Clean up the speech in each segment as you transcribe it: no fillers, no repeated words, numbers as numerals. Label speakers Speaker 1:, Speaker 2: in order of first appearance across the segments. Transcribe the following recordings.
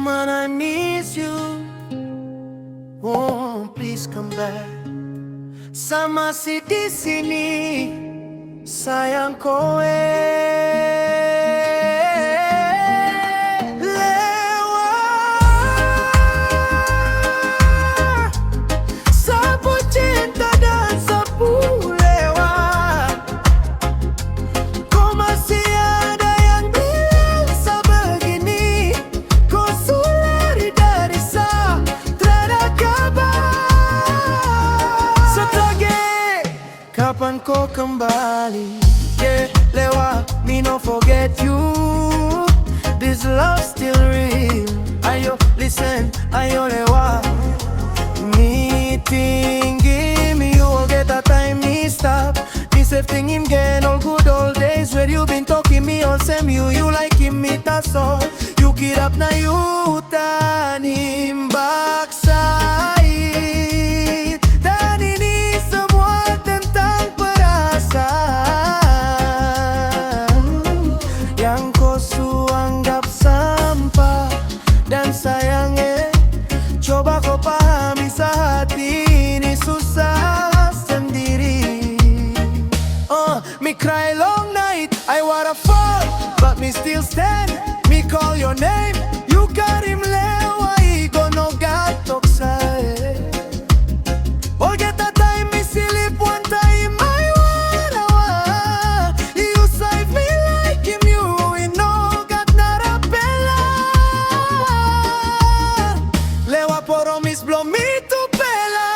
Speaker 1: Woman, I miss you. Oh, please come back. Sama si di sini, sayang ko Lewa sapu cinta dan sapu lewat. Kau masih ada yang bilang sebegini. Kau sulari dari tiada kabar. Setage, kapan kau kembali? Yeah, Lewa, me no forget you. This love still real. Ayo listen, ayo Lewa. Me thinking me you will get a time me stop. Me safe thinking again all good old days where you been talking me all same you like him me taso. You kirap na tanim baksait. Dan ini semua tentang perasaan yang kau su anggap sampah dan sayangnya. Coba kau pahami saat ini susah sendiri. Me cry long night, I wanna fall, but me still stand. Me call your name, you got him Lewa, ego no gatok say. All get that time, me silip one time, I wanna you save me like him, you no got nada pelar. Lewa promise blow me to pela.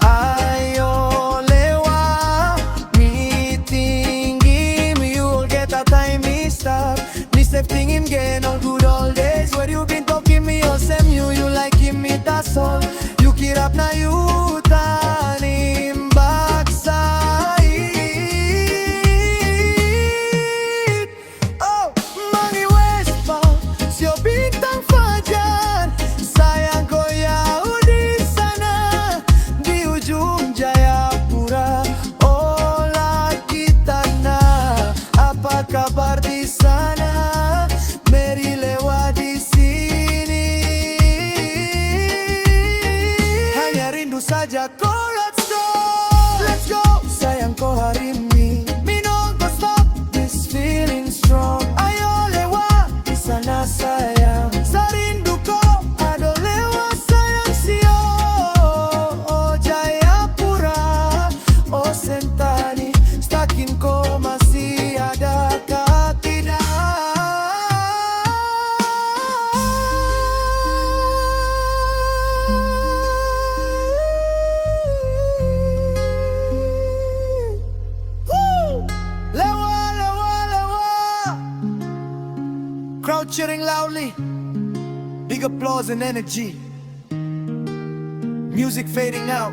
Speaker 1: Ayo Lewa, me thinking you'll get a time me stop. Me safe thinking again all good old days where you been talking me all same you like him me that's all. You kirap na tanim baksait. Oh, Mangi Westball, sio bintang fajar. Sayang ko yao di sana, di ujung Jayapura. Olah kita na, apa kabar di sana? Meri Lewa di sini. Hanya rindu saja ko, let's go. Sayang ko hari ini, me no go stop this feeling strong. Ayo Lewa di sana sayang, sa rindu ko ada Lewa sayang sio. Oh Jayapura, oh Sentani, stakin ko masih ada kah tidak? Lewa, Lewa, Lewa. Crowd cheering loudly. Big applause and energy. Music fading out.